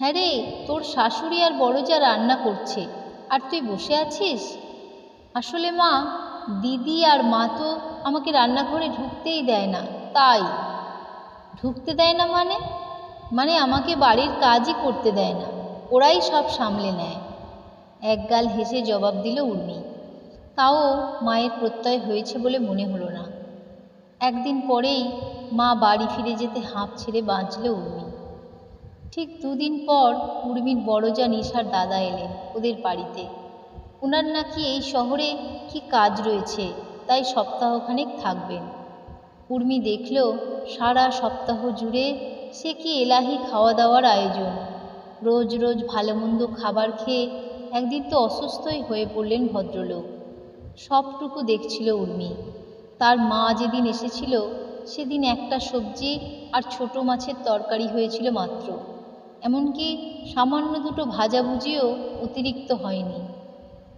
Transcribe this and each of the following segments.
হ্যাঁ রে, তোর শাশুড়ি আর বড় যা রান্না করছে, আর তুই বসে আছিস। আসলে মা, দিদি আর মা তো আমাকে রান্নাঘরে ঢুকতেই দেয় না। তাই। ঢুকতে দেয় না মানে? মানে আমাকে বাড়ির কাজই করতে দেয় না, ওরাই সব সামলে নেয়। একগাল হেসে জবাব দিল উর্মি। তাও মায়ের প্রত্যয় হয়েছে বলে মনে হলো না। একদিন পরেই মা বাড়ি ফিরে যেতে হাঁপ ছেড়ে বাঁচল উর্মি। ঠিক দুদিন পর উর্মির বড় যা নিশার দাদা এলেন ওদের বাড়িতে। ওনার নাকি এই শহরে কি কাজ রয়েছে, তাই সপ্তাহখানেক থাকবেন। উর্মি দেখল সারা সপ্তাহ জুড়ে সে কি এলাহি খাওয়া দাওয়ার আয়োজন। রোজ রোজ ভালো মন্দ খাবার খেয়ে একদিন তো অসুস্থই হয়ে পড়লেন ভদ্রলোক। সবটুকু দেখছিল উর্মি। তার মা যেদিন এসেছিল সেদিন একটা সবজি আর ছোট মাছের তরকারি হয়েছিল মাত্র। এমনকি সামান্য দুটো ভাজাভুজিও অতিরিক্ত হয়নি।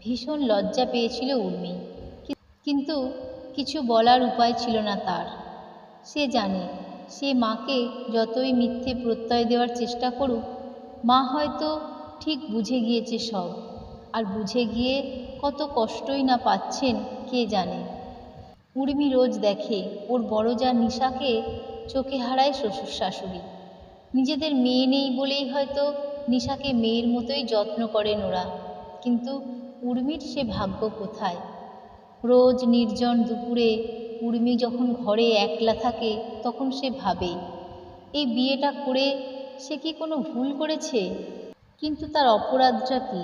ভীষণ লজ্জা পেয়েছিল উর্মি, কিন্তু কিছু বলার উপায় ছিল না তার। সে জানে সে মাকে যতই মিথ্যে প্রত্যয় দেওয়ার চেষ্টা করুক, মা হয়তো ঠিক বুঝে গিয়েছে সব। আর বুঝে গিয়ে কত কষ্টই না পাচ্ছেন কে জানে। উর্মি রোজ দেখে ওর বড় যা নিশাকে চোখে হারায় শ্বশুর শাশুড়ি। নিজেদের মেয়ে নেই বলেই হয়তো নিশাকে মেয়ের মতোই যত্ন করেন ওরা, কিন্তু উর্মির সে ভাগ্য কোথায়। রোজ নির্জন দুপুরে উর্মি যখন ঘরে একলা থাকে তখন সে ভাবে, এই বিয়েটা করে সে কি কোনো ভুল করেছে? কিন্তু তার অপরাধটা কি?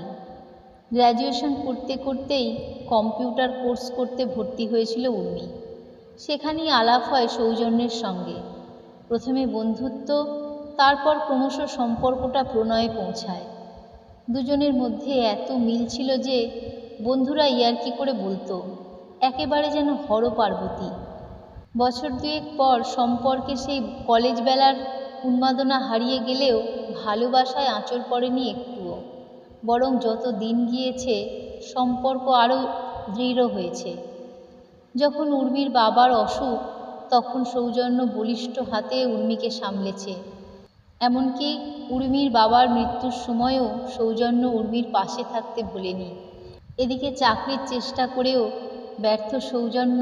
গ্র্যাজুয়েশন করতে করতেই কম্পিউটার কোর্স করতে ভর্তি হয়েছিল উর্মি। সেখানেই আলাপ হয় সৌজন্যের সঙ্গে। প্রথমে বন্ধুত্ব, তারপর ক্রমশ সম্পর্কটা প্রণয়ে পৌঁছায়। দুজনের মধ্যে এত মিল ছিল যে বন্ধুরা ইয়ার্কি করে বলতো, একেবারে যেন হর পার্বতী। বছর দুয়েক পর সম্পর্কে সেই কলেজ বেলার উন্মাদনা হারিয়ে গেলেও ভালোবাসায় আঁচড় পড়েনি একটুও। বরং যত দিন গিয়েছে সম্পর্ক আরও দৃঢ় হয়েছে। যখন উর্মির বাবার অসুখ, তখন সৌজন্য বলিষ্ঠ হাতে উর্মিকে সামলেছে। এমনকি উর্মির বাবার মৃত্যুর সময়ও সৌজন্য উর্মির পাশে থাকতে ভোলেনি। এদিকে চাকরির চেষ্টা করেও ব্যর্থ সৌজন্য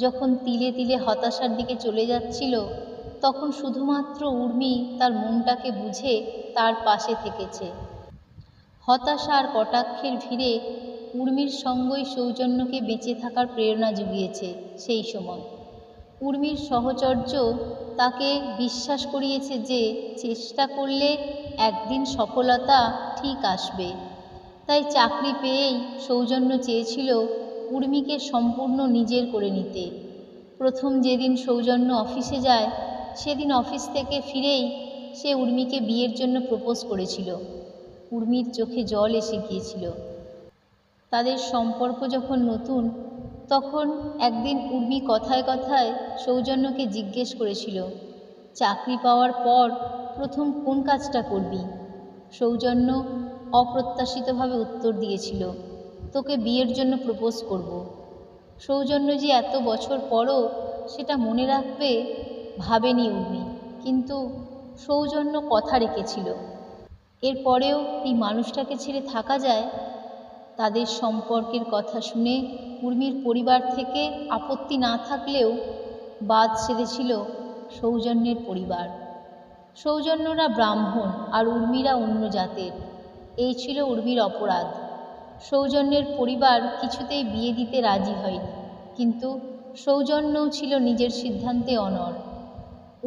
যখন তিলে তিলে হতাশার দিকে চলে যাচ্ছিল, তখন শুধুমাত্র উর্মি তার মনটাকে বুঝে তার পাশে থেকেছে। হতাশা আর কটাক্ষের ভিড়ে উর্মির সঙ্গই সৌজন্যকে বেঁচে থাকার প্রেরণা জুগিয়েছে সেই সময়। উর্মির সহচর্য তাকে বিশ্বাস করিয়েছে যে চেষ্টা করলে একদিন সফলতা ঠিক আসবে। তাই চাকরি পেয়েই সৌজন্য চেয়েছিল উর্মিকে সম্পূর্ণ নিজের করে নিতে। প্রথম যেদিন সৌজন্য অফিসে যায়, সেদিন অফিস থেকে ফিরেই সে উর্মিকে বিয়ের জন্য প্রপোজ করেছিল। উর্মির চোখে জল এসে গিয়েছিল। তাদের সম্পর্ক যখন নতুন, তখন একদিন উর্মি কথায় কথায় সৌজন্যকে জিজ্ঞেস করেছিল, চাকরি পাওয়ার পর প্রথম কোন কাজটা করবি? সৌজন্য অপ্রত্যাশিতভাবে উত্তর দিয়েছিল, তোকে বিয়ের জন্য প্রপোজ করব। সৌজন্য যে এত বছর পরও সেটা মনে রাখবে ভাবেনি উর্মি, কিন্তু সৌজন্য কথা রেখেছিল। এরপরেও এই মানুষটাকে ছেড়ে থাকা যায়? তাদের সম্পর্কের কথা শুনে উর্মির পরিবার থেকে আপত্তি না থাকলেও বাদ সেধেছিল সৌজন্যের পরিবার। সৌজন্যরা ব্রাহ্মণ আর উর্মিরা অন্য জাতের। এই ছিল উর্মির অপরাধ। সৌজন্যের পরিবার কিছুতেই বিয়ে দিতে রাজি হয়নি, কিন্তু সৌজন্যও ছিল নিজের সিদ্ধান্তে অনড়।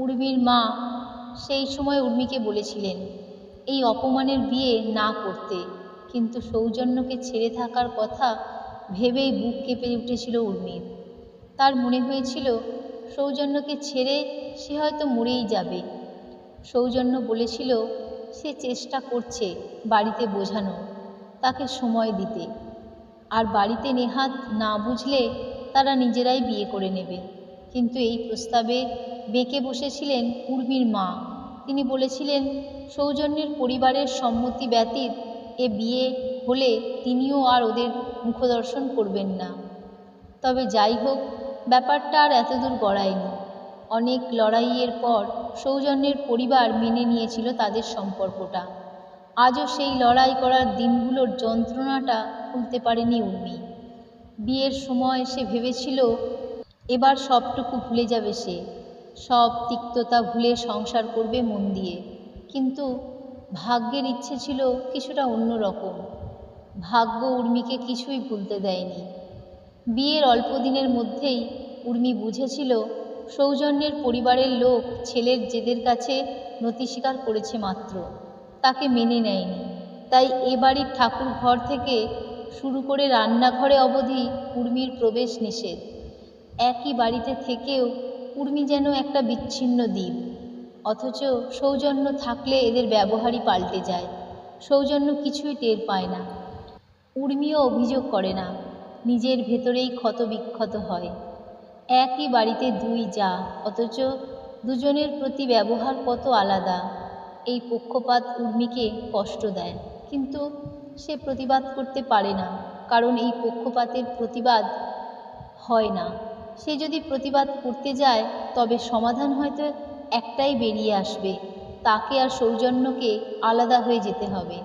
উর্মির মা সেই সময় উর্মিকে বলেছিলেন এই অপমানের বিয়ে না করতে, কিন্তু সৌজন্যকে ছেড়ে থাকার কথা ভেবেই বুক কেঁপে উঠেছিল উর্মির। তার মনে হয়েছিল সৌজন্যকে ছেড়ে সে হয়তো মরেই যাবে। সৌজন্য বলেছিল সে চেষ্টা করছে বাড়িতে বোঝানো, তাকে সময় দিতে, আর বাড়িতে নেহাত না বুঝলে তারা নিজেরাই বিয়ে করে নেবে। কিন্তু এই প্রস্তাবে বেঁকে বসেছিলেন উর্মির মা। তিনি বলেছিলেন সৌজন্যের পরিবারের সম্মতি ব্যতীত এ বিয়ে হলে তিনিও আর ওদের মুখদর্শন করবেন না। তবে যাই হোক, ব্যাপারটা আর এতদূর গড়ায়নি। অনেক লড়াইয়ের পর সৌজন্যের পরিবার মেনে নিয়েছিল তাদের সম্পর্কটা। আজও সেই লড়াই করার দিনগুলোর যন্ত্রণাটা ভুলতে পারেনি উর্মি। বিয়ের সময় সে ভেবেছিল এবার সবটুকু ভুলে যাবে সে, সব তিক্ততা ভুলে সংসার করবে মন দিয়ে। কিন্তু ভাগ্যের ইচ্ছে ছিল কিছুটা অন্যরকম। ভাগ্য উর্মিকে কিছুই ভুলতে দেয়নি। বিয়ের অল্প দিনের মধ্যেই উর্মি বুঝেছিল সৌজন্যের পরিবারের লোক ছেলের জেদের কাছে নতি স্বীকার করেছে মাত্র, তাকে মেনে নেয়নি। তাই এ বাড়ির ঠাকুর ঘর থেকে শুরু করে রান্নাঘরে অবধি উর্মির প্রবেশ নিষেধ। একই বাড়িতে থেকেও উর্মি যেন একটা বিচ্ছিন্ন দ্বীপ। অথচ সৌজন্য থাকলে এদের ব্যবহারই পাল্টে যায়। সৌজন্য কিছুই টের পায় না। উর্মিও অভিযোগ করে না, নিজের ভেতরেই ক্ষত বিক্ষত হয়। একই বাড়িতে দুই জা, অথচ দুজনের প্রতি ব্যবহার কত আলাদা। এই পক্ষপাত উর্মিকে কষ্ট দেয়, কিন্তু সে প্রতিবাদ করতে পারে না, কারণ এই পক্ষপাতের প্রতিবাদ হয় না। সে যদি প্রতিবাদ করতে যায় তবে সমাধান হয়তো একটাই বেরিয়ে আসবে, তাকে আর সৌজন্যকে আলাদা হয়ে যেতে হবে।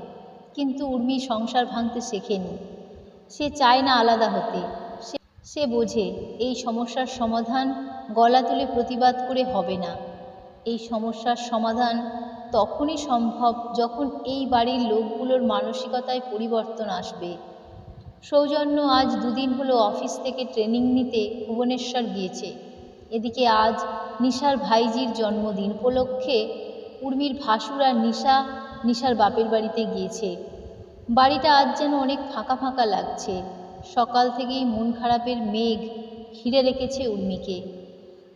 কিন্তু উর্মি সংসার ভাঙতে শেখেনি। সে চায় না আলাদা হতে। সে বোঝে এই সমস্যার সমাধান গলা তুলে প্রতিবাদ করে হবে না। এই সমস্যার সমাধান তখনই সম্ভব যখন এই বাড়ির লোকগুলোর মানসিকতায় পরিবর্তন আসবে। সৌজন্য আজ দুদিন হলো অফিস থেকে ট্রেনিং নিতে ভুবনেশ্বর গিয়েছে। এদিকে আজ নিশার ভাইজির জন্মদিন উপলক্ষে উর্মির ভাসুর আর নিশার বাপের বাড়িতে গিয়েছে। বাড়িটা আজ যেন অনেক ফাঁকা ফাঁকা লাগছে। সকাল থেকেই মন খারাপের মেঘ ঘিরে রেখেছে উর্মিকে।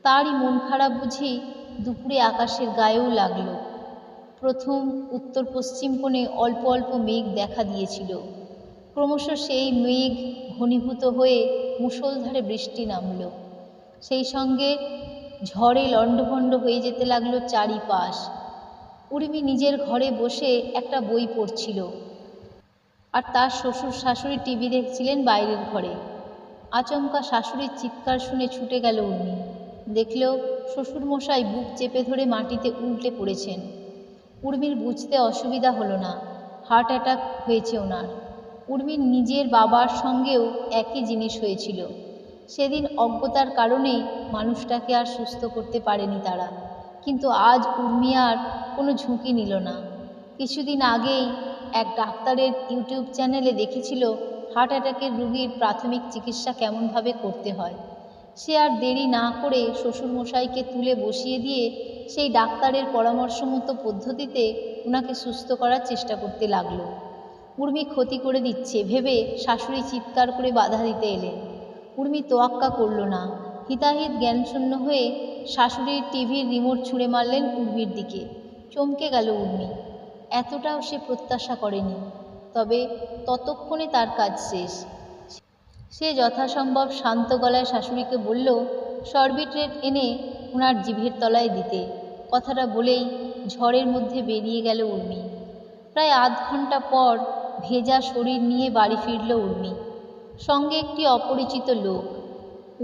তারই মন খারাপ বুঝি দুপুরে আকাশের গায়েও লাগলো। প্রথম উত্তর পশ্চিম কোণে অল্প অল্প মেঘ দেখা দিয়েছিল। ক্রমশ সেই মেঘ ঘনীভূত হয়ে মুষলধারে বৃষ্টি নামল। সেই সঙ্গে ঝড়ে লণ্ডভণ্ড হয়ে যেতে লাগলো চারিপাশ। উর্মি নিজের ঘরে বসে একটা বই পড়ছিল, আর তার শ্বশুর শাশুড়ি টিভি দেখছিলেন বাইরের ঘরে। আচমকা শাশুড়ির চিৎকার শুনে ছুটে গেল উর্মি। দেখল শ্বশুরমশাই বুক চেপে ধরে মাটিতে উল্টে পড়েছেন। উর্মির বুঝতে অসুবিধা হলো না, হার্ট অ্যাটাক হয়েছে ওনার। উর্মির নিজের বাবার সঙ্গেও একই জিনিস হয়েছিল। সেদিন অজ্ঞতার কারণেই মানুষটাকে আর সুস্থ করতে পারেনি তারা। কিন্তু আজ উর্মি আর কোনো ঝুঁকি নিল না। কিছুদিন আগেই এক ডাক্তারের ইউটিউব চ্যানেলে দেখেছিল হার্ট অ্যাটাকের রোগীর প্রাথমিক চিকিৎসা কেমনভাবে করতে হয়। সে আর দেরি না করে শ্বশুরমশাইকে তুলে বসিয়ে দিয়ে সেই ডাক্তারের পরামর্শ মতো পদ্ধতিতে ওনাকে সুস্থ করার চেষ্টা করতে লাগলো। উর্মি ক্ষতি করে দিচ্ছে ভেবে শাশুড়ি চিৎকার করে বাধা দিতে এলেন। উর্মি তোয়াক্কা করল না। হিতাহিত জ্ঞানশূন্য হয়ে শাশুড়ির টিভির রিমোট ছুঁড়ে মারলেন উর্মির দিকে। চমকে গেল উর্মি। এতটাও সে প্রত্যাশা করেনি। তবে ততক্ষণে তার কাজ শেষ। সে যথাসম্ভব শান্ত গলায় শাশুড়িকে বলল সরবিট্রেট এনে ওনার জিভের তলায় দিতে। কথাটা বলেই ঝড়ের মধ্যে বেরিয়ে গেল উর্মি। প্রায় আধ ঘন্টা পর ভেজা শরীর নিয়ে বাড়ি ফিরল উর্মি, সঙ্গে একটি অপরিচিত লোক।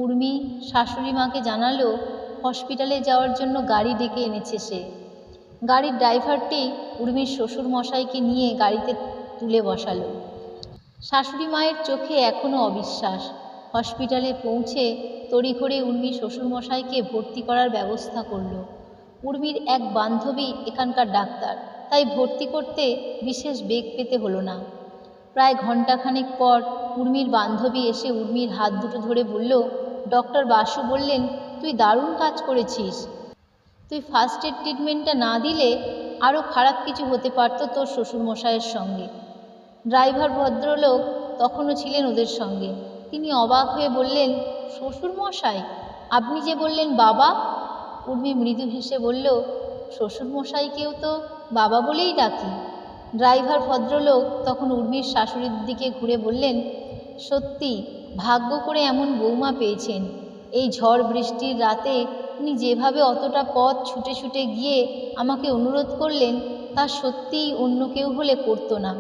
উর্মি শাশুড়ি মাকে জানালো হসপিটালে যাওয়ার জন্য গাড়ি ডেকে এনেছে সে। গাড়ির ড্রাইভারটি উর্মির শ্বশুর মশাইকে নিয়ে গাড়িতে তুলে বসালো। শাশুড়ি মায়ের চোখে এখনও অবিশ্বাস। হসপিটালে পৌঁছে তড়িঘড়ি উর্মি শ্বশুরমশাইকে ভর্তি করার ব্যবস্থা করল। উর্মির এক বান্ধবী এখানকার ডাক্তার, তাই ভর্তি করতে বিশেষ বেগ পেতে হলো না। প্রায় ঘণ্টাখানেক পর উর্মির বান্ধবী এসে উর্মির হাত দুটো ধরে বলল, ডক্টর বাসু বললেন তুই দারুণ কাজ করেছিস। তুই ফার্স্ট এড ট্রিটমেন্টটা না দিলে আরও খারাপ কিছু হতে পারত তোর শ্বশুরমশাইয়ের সঙ্গে। ড্রাইভার ভদ্রলোক তখনও ছিলেন ওদের সঙ্গে। তিনি অবাক হয়ে বললেন, শ্বশুরমশাই? আপনি যে বললেন বাবা? উর্মি মৃদু হেসে বলল, শ্বশুরমশাইকেও তো বাবা বলেই ডাকি। ড্রাইভার ভদ্রলোক তখন উর্মির শাশুড়ির দিকে ঘুরে বললেন, সত্যি ভাগ্য করে এমন বৌমা পেয়েছেন। এই ঝড় বৃষ্টির রাতে উনি যেভাবে অতটা পথ ছুটে ছুটে গিয়ে আমাকে অনুরোধ করলেন তা সত্যিই অন্য কেউ হলে করতো না।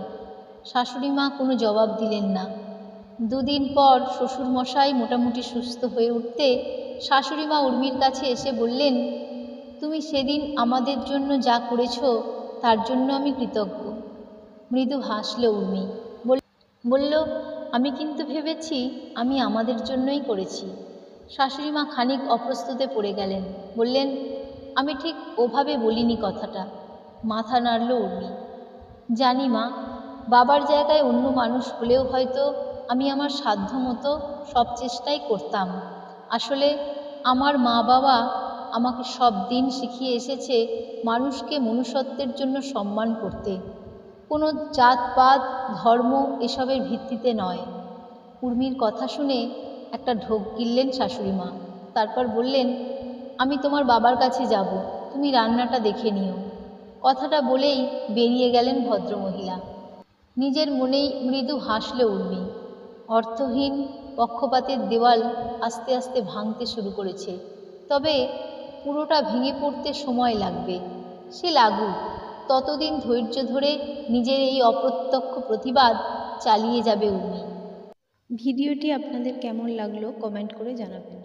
শাশুড়ি মা কোনো জবাব দিলেন না। দুদিন পর শ্বশুরমশাই মোটামুটি সুস্থ হয়ে উঠতে শাশুড়ি মা উর্মির কাছে এসে বললেন, তুমি সেদিন আমাদের জন্য যা করেছ তার জন্য আমি কৃতজ্ঞ। মৃদু হাসল উর্মি। বলল, আমি কিন্তু ভেবেছি আমি আমাদের জন্যই করেছি। শাশুড়ি মা খানিক অপ্রস্তুতে পড়ে গেলেন। বললেন, আমি ঠিক ওভাবে বলিনি কথাটা। মাথা নাড়ল উর্মি। জানি মা, বাবার জায়গায় অন্য মানুষ হলেও হয়তো আমি আমার সাধ্য মতো সব চেষ্টাই করতাম। আসলে আমার মা বাবা আমাকে সব দিন শিখিয়ে এসেছে মানুষকে মনুষ্যত্বের জন্য সম্মান করতে, কোনো জাতপাত ধর্ম এসবের ভিত্তিতে নয়। উর্মির কথা শুনে একটা ঢোক গিললেন শাশুড়ি মা। তারপর বললেন, আমি তোমার বাবার কাছে যাব, তুমি রান্নাটা দেখে নিও। কথাটা বলেই বেরিয়ে গেলেন ভদ্রমহিলা। নিজের মনেই মৃদু হাসল উর্মি। অর্থহীন পক্ষপাতের দেওয়াল আস্তে আস্তে ভাঙতে শুরু করেছে। তবে পুরোটা ভেঙে পড়তে সময় লাগবে। সে লাগুক, ততদিন ধৈর্য ধরে নিজের এই অপ্রত্যক্ষ প্রতিবাদ চালিয়ে যাবে উর্মি। ভিডিওটি আপনাদের কেমন লাগলো কমেন্ট করে জানাবেন।